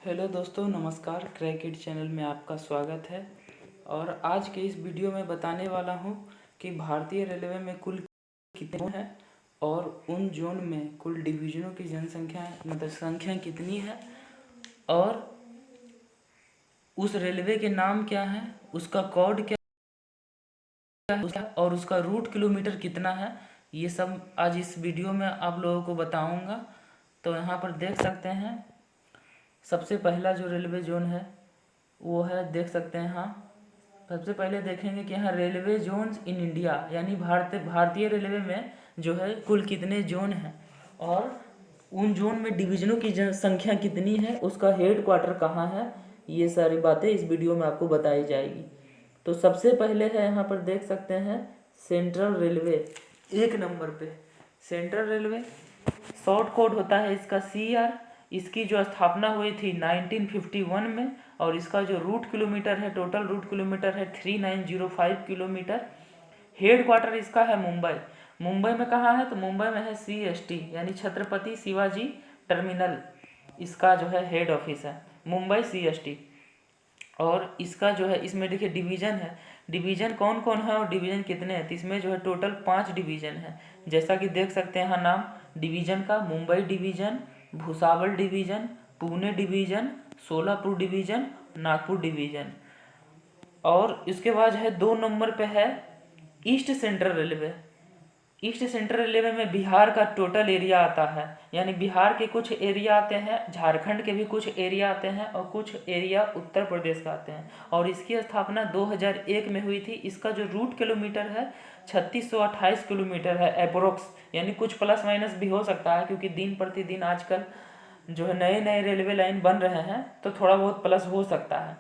Hello दोस्तों, नमस्कार। क्रैकेट channel में आपका स्वागत है। और आज के इस वीडियो में बताने वाला हूं कि भारतीय रेलवे में कुल कितने जोन हैं और उन जोन में कुल डिवीज़नों की जनसंख्या मतलब संख्या कितनी है और उस रेलवे के नाम क्या है, उसका कोड क्या है और उसका रूट किलोमीटर कितना है। ये सब आज इस वीडियो में आप लोगों को बताऊंगा। तो यहाँ पर देख सकते हैं, सबसे पहला जो रेलवे जोन है वो है, देख सकते हैं। हाँ, सबसे पहले देखेंगे कि यहाँ रेलवे जोन्स इन इंडिया यानी भारतीय रेलवे में जो है कुल कितने जोन हैं और उन जोन में डिवीज़नों की संख्या कितनी है, उसका हेड क्वार्टर कहाँ है। ये सारी बातें इस वीडियो में आपको बताई जाएगी। तो सबसे पहले है, यहाँ पर देख सकते हैं, सेंट्रल रेलवे। एक नंबर पे सेंट्रल रेलवे, शॉर्ट कोड होता है इसका CR। इसकी जो स्थापना हुई थी 1951 में और इसका जो रूट किलोमीटर है, टोटल रूट किलोमीटर है 3905 किलोमीटर। हेड क्वार्टर इसका है मुंबई में कहाँ है, तो मुंबई में है CST यानी छत्रपति शिवाजी टर्मिनल। इसका जो है हेड ऑफिस है मुंबई CST। और इसका जो है, इसमें देखिए डिवीज़न है, डिवीज़न कौन कौन है और डिवीज़न कितने हैं। तो इसमें जो है टोटल 5 डिवीज़न है, जैसा कि देख सकते हैं। हाँ, नाम डिवीज़न का Mumbai division, Bhusawal division, Pune division, Solapur division, Nagpur division. और इसके बाद है 2 नंबर पे है east central railway. East central railway में बिहार का टोटल एरिया आता है, यानी बिहार के कुछ एरिया आते हैं, झारखंड के भी कुछ एरिया आते हैं और कुछ एरिया उत्तर प्रदेश का आते हैं। और इसकी स्थापना 2001 में हुई थी। इसका जो रूट किलोमीटर है 3628 किलोमीटर है अप्रोक्स, यानी कुछ प्लस माइनस भी हो सकता है क्योंकि दिन प्रतिदिन आजकल जो है नए नए रेलवे लाइन बन रहे हैं, तो थोड़ा बहुत प्लस हो सकता है।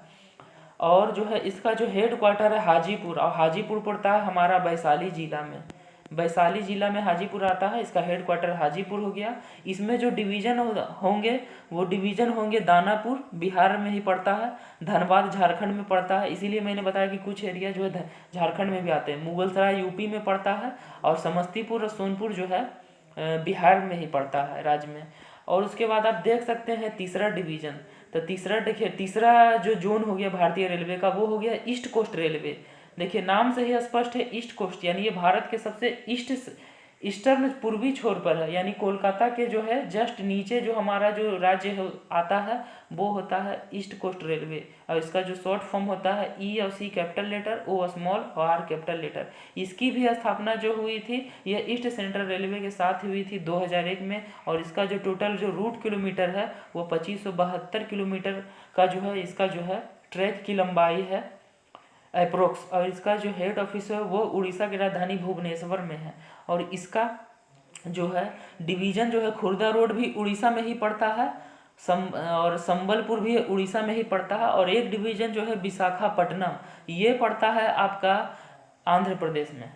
और जो है इसका जो हेड क्वार्टर है हाजीपुर, और हाजीपुर पड़ता है हमारा वैशाली जिला में। वैशाली जिला में हाजीपुर आता है, इसका हेड क्वार्टर हाजीपुर हो गया। इसमें जो डिवीज़न होंगे वो डिवीज़न होंगे दानापुर बिहार में ही पड़ता है, धनबाद झारखंड में पड़ता है। इसीलिए मैंने बताया कि कुछ एरिया जो है झारखंड में भी आते हैं। मुगलसराय यूपी में पड़ता है और समस्तीपुर और सोनपुर जो है बिहार में ही पड़ता है, राज्य में। और उसके बाद आप देख सकते हैं तीसरा डिवीज़न। तो तीसरा देखिए, तीसरा जो जोन हो गया भारतीय रेलवे का वो हो गया ईस्ट कोस्ट रेलवे। देखिए नाम से ही स्पष्ट है, ईस्ट कोस्ट यानी ये भारत के सबसे ईस्टर्न पूर्वी छोर पर है, यानी कोलकाता के जो है जस्ट नीचे जो हमारा जो राज्य आता है वो होता है ईस्ट कोस्ट रेलवे। और इसका जो शॉर्ट फॉर्म होता है E और C capital letter, O small और R कैपिटल लेटर। इसकी भी स्थापना जो हुई थी यह ईस्ट सेंट्रल रेलवे के साथ हुई थी 2001 में। और इसका जो टोटल जो रूट किलोमीटर है वो 2572 किलोमीटर का जो है इसका जो है ट्रैक की लंबाई है अप्रोक्स। और इसका जो हेड ऑफिस है वो उड़ीसा की राजधानी भुवनेश्वर में है। और इसका जो है डिवीज़न जो है खुर्दा रोड भी उड़ीसा में ही पड़ता है, और संबलपुर भी उड़ीसा में ही पड़ता है। और एक डिवीज़न जो है विशाखापट्टनम, ये पड़ता है आपका आंध्र प्रदेश में।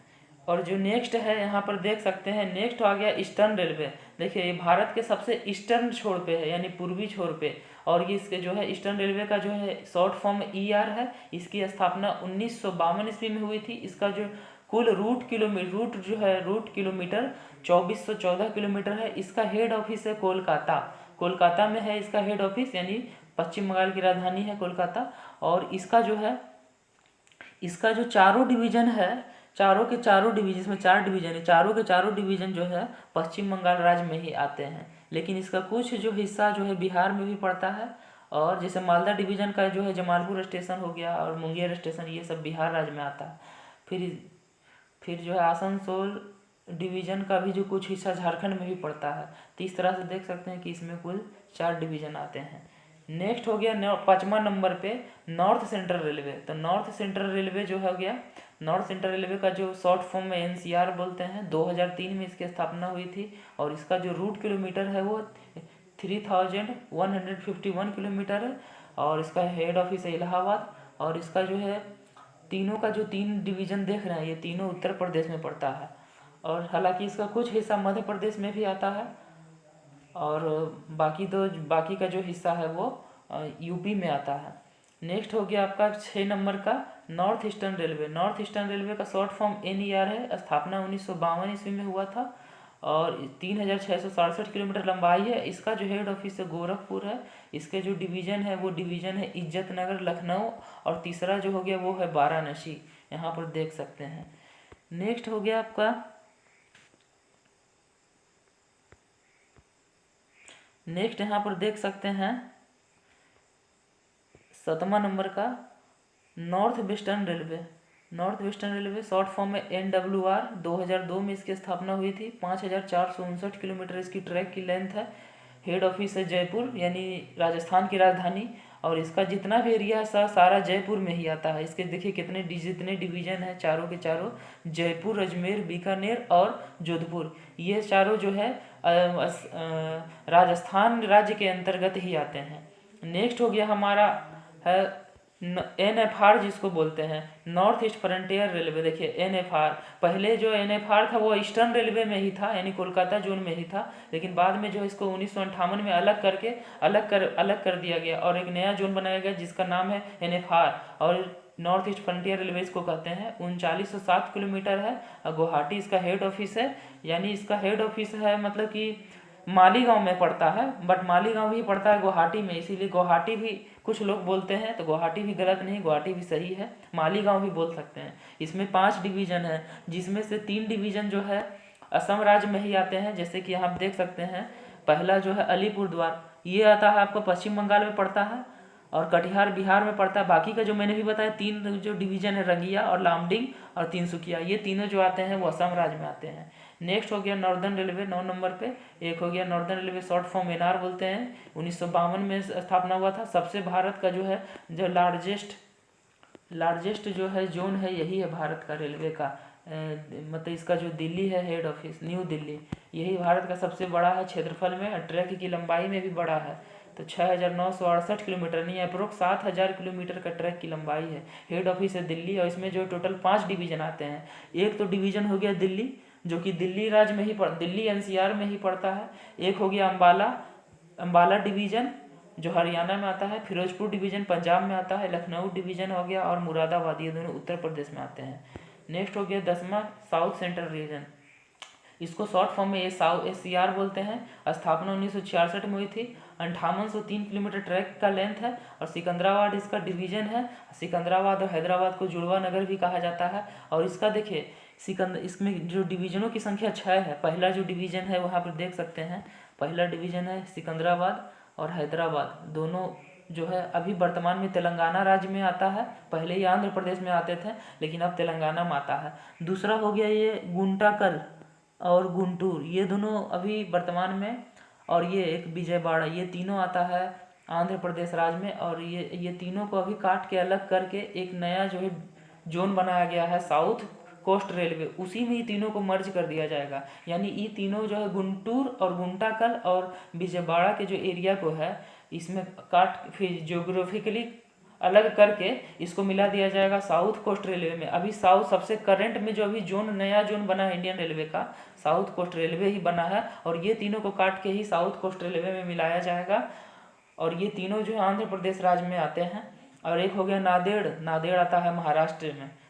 और जो नेक्स्ट है यहाँ पर देख सकते हैं, नेक्स्ट आ गया ईस्टर्न रेलवे। देखिए ये भारत के सबसे ईस्टर्न छोर पे है, यानी पूर्वी छोर पे। और ये इसके जो है ईस्टर्न रेलवे का जो है शॉर्ट फॉर्म ER है। इसकी स्थापना 1952 ईस्वी में हुई थी। इसका जो कुल रूट किलोमीटर 2414 किलोमीटर है। इसका हेड ऑफिस है कोलकाता में है इसका हेड ऑफिस, यानी पश्चिम बंगाल की राजधानी है कोलकाता। और इसका जो है, इसका जो चारों डिवीज़न है, चारों के चारों डिवीजन, इसमें 4 डिवीज़न है, चारों के चारों डिवीज़न जो है पश्चिम बंगाल राज्य में ही आते हैं। लेकिन इसका कुछ जो हिस्सा जो है बिहार में भी पड़ता है। और जैसे मालदा डिवीज़न का जो है जमालपुर स्टेशन हो गया और मुंगेर स्टेशन, ये सब बिहार राज्य में आता है। फिर जो है आसनसोल डिवीज़न का भी जो कुछ हिस्सा झारखंड में भी पड़ता है। तो इस तरह से देख सकते हैं कि इसमें कुल 4 डिवीज़न आते हैं। नेक्स्ट हो गया 5वां नंबर पे नॉर्थ सेंट्रल रेलवे। तो नॉर्थ सेंट्रल रेलवे जो हो गया, नॉर्थ सेंट्रल रेलवे का जो शॉर्ट फॉर्म में NCR बोलते हैं, 2003 में इसकी स्थापना हुई थी। और इसका जो रूट किलोमीटर है वो 3151 किलोमीटर है। और इसका हेड ऑफिस है इलाहाबाद। और इसका जो है तीनों का जो 3 डिवीज़न देख रहे हैं ये तीनों उत्तर प्रदेश में पड़ता है। और हालांकि इसका कुछ हिस्सा मध्य प्रदेश में भी आता है और बाकी का जो हिस्सा है वो यूपी में आता है। नेक्स्ट हो गया आपका 6 नंबर का north eastern railway. North eastern railway का शॉर्ट फॉर्म NER है। स्थापना 1952 ईस्वी में हुआ था। और 3667 किलोमीटर लंबाई है। इसका जो हेड ऑफिस है गोरखपुर है। इसके जो डिवीज़न है वो डिवीज़न है इज्जत नगर लखनऊ, और तीसरा जो हो गया वो है वाराणसी, यहाँ पर देख सकते हैं। नेक्स्ट हो गया आपका, नेक्स्ट यहाँ पर देख सकते हैं 7वां नंबर का north western railway. North western railway short form में NWR, 2002 में इसकी स्थापना हुई थी। 5459 किलोमीटर इसकी ट्रैक की लेंथ है। हेड ऑफिस है जयपुर, यानी राजस्थान की राजधानी, और इसका जितना भी एरिया है सारा जयपुर में ही आता है। इसके देखिए जितने डिवीज़न है चारों के चारों, जयपुर, अजमेर, बीकानेर और जोधपुर, ये चारों जो है राजस्थान राज्य के अंतर्गत ही आते हैं। नेक्स्ट हो गया हमारा है NFR, जिसको बोलते हैं नॉर्थ ईस्ट फ्रंटियर रेलवे। देखिए NFR, पहले जो NFR था वो ईस्टर्न रेलवे में ही था, यानी कोलकाता जोन में ही था, लेकिन बाद में जो इसको 1958 में अलग कर दिया गया और एक नया जोन बनाया गया जिसका नाम है NFR, और नॉर्थ ईस्ट फ्रंटियर रेलवे इसको कहते हैं। 3907 किलोमीटर है और गुवाहाटी इसका हेड ऑफिस है, यानी इसका हेड ऑफिस है मतलब कि मालीगांव में पड़ता है, बट मालीगांव भी पड़ता है गुवाहाटी में, इसीलिए गुवाहाटी भी कुछ लोग बोलते हैं, तो गुवाहाटी भी गलत नहीं, गुवाहाटी भी सही है, मालीगांव भी बोल सकते हैं। इसमें 5 डिवीज़न है, जिसमें से 3 डिवीज़न जो है असम राज्य में ही आते हैं, जैसे कि आप देख सकते हैं। पहला जो है अलीपुरद्वार, ये आता है आपको पश्चिम बंगाल में पड़ता है, और कटिहार बिहार में पड़ता है। बाकी का जो मैंने भी बताया 3 जो डिवीज़न है, रंगिया और लामडिंग और तिनसुकिया, ये तीनों जो आते हैं वो असम राज्य में आते हैं। नेक्स्ट हो गया नॉर्दर्न रेलवे 9 नंबर पे। एक हो गया northern railway, short form NR बोलते हैं, 1952 में स्थापना हुआ था। सबसे भारत का जो है जो लार्जेस्ट जो है जोन है यही है भारत का रेलवे का, मतलब इसका जो दिल्ली है हेड ऑफिस, न्यू दिल्ली, यही भारत का सबसे बड़ा है क्षेत्रफल में, ट्रैक की लंबाई में भी बड़ा है। तो 6968 किलोमीटर नहीं, अप्रोक्स 7000 किलोमीटर का ट्रैक की लंबाई है। हेड ऑफिस है दिल्ली, और इसमें जो टोटल 5 डिवीज़न आते हैं। एक तो डिवीज़न हो गया दिल्ली, जो कि दिल्ली राज्य में ही दिल्ली NCR में ही पड़ता है। एक हो गया अम्बाला डिवीज़न जो हरियाणा में आता है, फिरोजपुर डिवीज़न पंजाब में आता है, लखनऊ डिवीज़न हो गया, और मुरादाबाद, ये दोनों उत्तर प्रदेश में आते हैं। नेक्स्ट हो गया 10वां साउथ सेंट्रल रीजन, इसको शॉर्ट फॉर्म में SCR बोलते हैं। स्थापना 1966 में हुई थी। 5803 किलोमीटर ट्रैक का लेंथ है, और सिकंदराबाद इसका डिवीज़न है। सिकंदराबाद और हैदराबाद को जुड़वा नगर भी कहा जाता है। और इसका देखिए इसमें जो डिवीज़नों की संख्या 6 है। पहला जो डिवीज़न है वहाँ पर देख सकते हैं, पहला डिवीज़न है सिकंदराबाद और हैदराबाद, दोनों जो है अभी वर्तमान में तेलंगाना राज्य में आता है। पहले ही आंध्र प्रदेश में आते थे, लेकिन अब तेलंगाना में आता है। दूसरा हो गया ये गुंटाकल और गुंटूर, ये दोनों अभी वर्तमान में, और ये एक विजयवाड़ा, ये तीनों आता है आंध्र प्रदेश राज्य में। और ये तीनों को अभी काट के अलग करके एक नया जो है जोन बनाया गया है साउथ कोस्ट रेलवे, उसी में ये तीनों को मर्ज कर दिया जाएगा। यानी ये तीनों जो है गुंटूर और गुंटाकल और विजयवाड़ा के जो एरिया को है, इसमें काट फिर ज्योग्राफिकली अलग करके इसको मिला दिया जाएगा साउथ कोस्ट रेलवे में। अभी साउथ सबसे करंट में जो अभी नया जोन बना है इंडियन रेलवे का, साउथ कोस्ट रेलवे ही बना है, और ये तीनों को काट के ही साउथ कोस्ट रेलवे में मिलाया जाएगा। और ये तीनों जो है आंध्र प्रदेश राज्य में आते हैं। और एक हो गया नांदेड़ आता है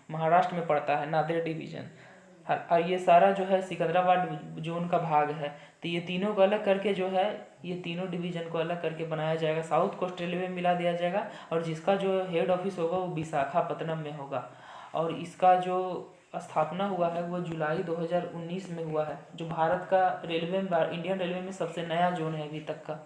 महाराष्ट्र में पड़ता है, नांदेड़ डिवीज़न। और ये सारा जो है सिकंदराबाद जोन का भाग है। तो ये तीनों को अलग करके जो है, ये तीनों डिवीज़न को अलग करके बनाया जाएगा, साउथ कोस्ट रेलवे में मिला दिया जाएगा, और जिसका जो हेड ऑफिस होगा वो विशाखापत्तनम में होगा। और इसका जो स्थापना हुआ है वो जुलाई 2019 में हुआ है, जो भारत का इंडियन रेलवे में सबसे नया जोन है अभी तक का।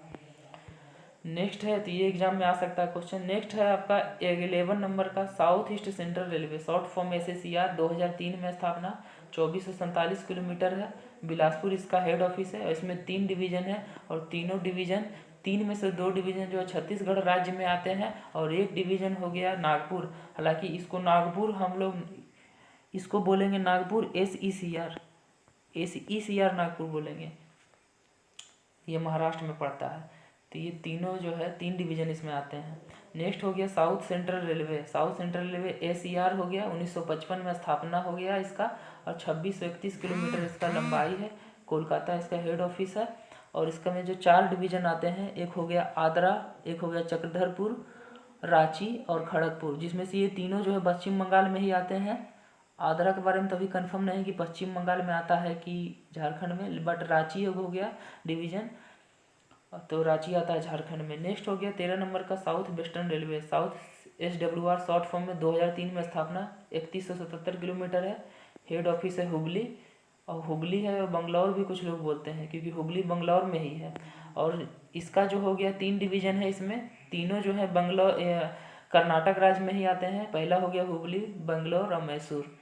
नेक्स्ट है, तो ये एग्जाम में आ सकता है क्वेश्चन। नेक्स्ट है आपका 11 नंबर का south east central railway, short form SSCR, 2003 में स्थापना, 2447 किलोमीटर है। बिलासपुर इसका हेड ऑफिस है। इसमें 3 डिवीज़न है, और तीनों डिवीज़न, 3 में से 2 डिवीज़न जो है छत्तीसगढ़ राज्य में आते हैं, और एक डिवीज़न हो गया नागपुर। हालांकि इसको नागपुर हम लोग इसको बोलेंगे नागपुर SECR नागपुर बोलेंगे, ये महाराष्ट्र में पड़ता है। तो ये तीनों जो है 3 डिवीज़न इसमें आते हैं। नेक्स्ट हो गया साउथ सेंट्रल रेलवे SCR हो गया, 1955 में स्थापना हो गया इसका, और 2631 किलोमीटर इसका लंबाई है। कोलकाता इसका हेड ऑफिस है। और इसका में जो 4 डिवीज़न आते हैं, एक हो गया आद्रा, एक हो गया चक्रधरपुर, रांची और खड़गपुर, जिसमें से ये तीनों जो है पश्चिम बंगाल में ही आते हैं। आगरा के बारे में तो अभी कंफर्म नहीं कि पश्चिम बंगाल में आता है कि झारखंड में, बट रांची हो गया डिवीज़न, तो रांची आता है झारखंड में। नेक्स्ट हो गया 13 नंबर का south western railway, south SWR short form में 2003 में स्थापना, 3177 किलोमीटर है। हेड ऑफिस है हुबली, और हुबली है बंगलौर भी कुछ लोग बोलते हैं क्योंकि हुबली बंगलौर में ही है। और इसका जो हो गया 3 डिवीज़न है इसमें, तीनों जो है बंगलौर कर्नाटक राज्य में ही आते हैं। पहला हो गया हुबली, बंगलौर और मैसूर।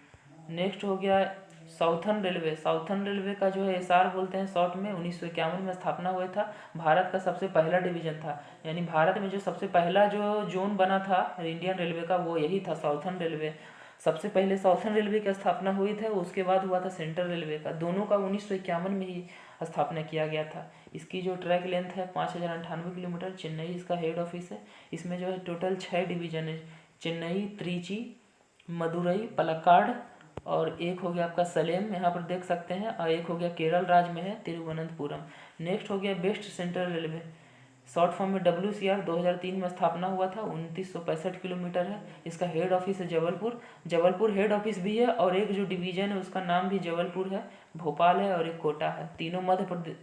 नेक्स्ट हो गया साउथर्न रेलवे, साउथर्न रेलवे का जो है SR बोलते हैं शॉर्ट में, 1951 में स्थापना हुआ था। भारत का सबसे पहला डिवीज़न था, यानी भारत में जो सबसे पहला जो जोन बना था इंडियन रेलवे का वो यही था, साउथर्न रेलवे। सबसे पहले साउथर्न रेलवे की स्थापना हुई थी, उसके बाद हुआ था सेंट्रल रेलवे का। दोनों का 1951 में ही स्थापना किया गया था। इसकी जो ट्रैक लेंथ है 5098 किलोमीटर। चेन्नई इसका हेड ऑफिस है। इसमें जो है टोटल 6 डिवीज़न है, चेन्नई, त्रिची, मदुरई, पलक्काड, और एक हो गया आपका सलेम, यहाँ पर देख सकते हैं, और एक हो गया केरल राज्य में है, तिरुवनंतपुरम। नेक्स्ट हो गया west central railway, short form में WCR, 2003 में स्थापना हुआ था, 2965 किलोमीटर है। इसका हेड ऑफिस है जबलपुर, जबलपुर हेड ऑफिस भी है, और एक जो डिवीज़न है उसका नाम भी जबलपुर है, भोपाल है, और एक कोटा है। तीनों मध्य प्रदेश,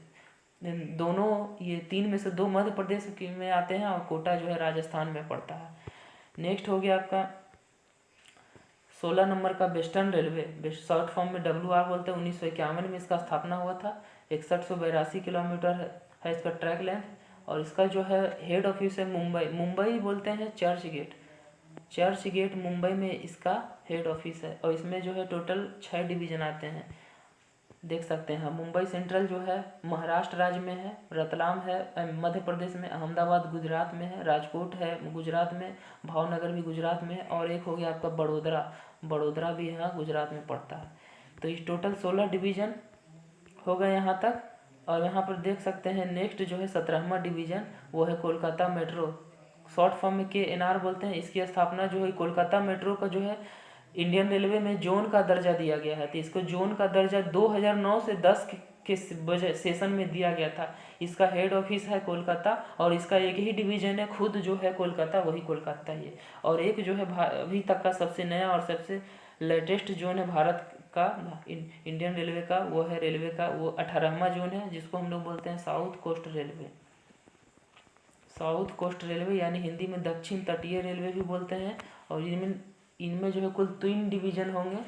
दोनों ये 3 में से 2 मध्य प्रदेश में आते हैं, और कोटा जो है राजस्थान में पड़ता है। नेक्स्ट हो गया आपका 16 नंबर का वेस्टर्न रेलवे, शॉर्ट फॉर्म में WR बोलते हैं, 1951 में इसका स्थापना हुआ था। 6182 किलोमीटर है इसका ट्रैक लेंथ, और इसका जो है हेड ऑफिस है मुंबई, मुंबई बोलते हैं Churchgate, Churchgate Mumbai में इसका हेड ऑफिस है। और इसमें जो है टोटल 6 डिवीज़न आते हैं, देख सकते हैं। मुंबई सेंट्रल जो है महाराष्ट्र राज्य में है, रतलाम है मध्य प्रदेश में, अहमदाबाद गुजरात में है, राजकोट है गुजरात में, भावनगर भी गुजरात में है, और एक हो गया आपका बड़ोदरा, बड़ोदरा भी यहाँ गुजरात में पड़ता है। तो इस टोटल 16 डिवीज़न हो गए यहाँ तक। और यहाँ पर देख सकते हैं नेक्स्ट जो है 17वां डिवीज़न, वो है कोलकाता मेट्रो, शॉर्ट फॉर्म में KNR बोलते हैं। इसकी स्थापना जो है कोलकाता मेट्रो का जो है इंडियन रेलवे में जोन का दर्जा दिया गया है, तो इसको जोन का दर्जा 2009 से 10 के सेशन में दिया गया था। इसका हेड ऑफिस है कोलकाता, और इसका एक ही डिवीज़न है खुद जो है कोलकाता, वही कोलकाता ही है। और एक जो है अभी तक का सबसे नया और सबसे लेटेस्ट जोन है भारत का इंडियन रेलवे का, वो है रेलवे का वो 18वां जोन है, जिसको हम लोग बोलते हैं south coast railway, south coast railway, यानी हिंदी में दक्षिण तटीय रेलवे भी बोलते हैं। और इनमें जो है कुल 3 डिवीज़न होंगे,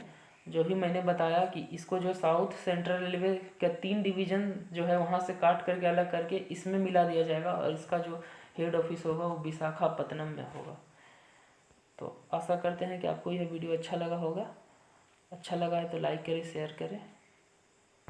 जो भी मैंने बताया कि इसको जो साउथ सेंट्रल रेलवे का 3 डिवीज़न जो है वहाँ से काट करके अलग करके इसमें मिला दिया जाएगा, और इसका जो हेड ऑफिस होगा वो विशाखापत्तनम में होगा। तो आशा करते हैं कि आपको यह वीडियो अच्छा लगा होगा। अच्छा लगा है तो लाइक करें, शेयर करें।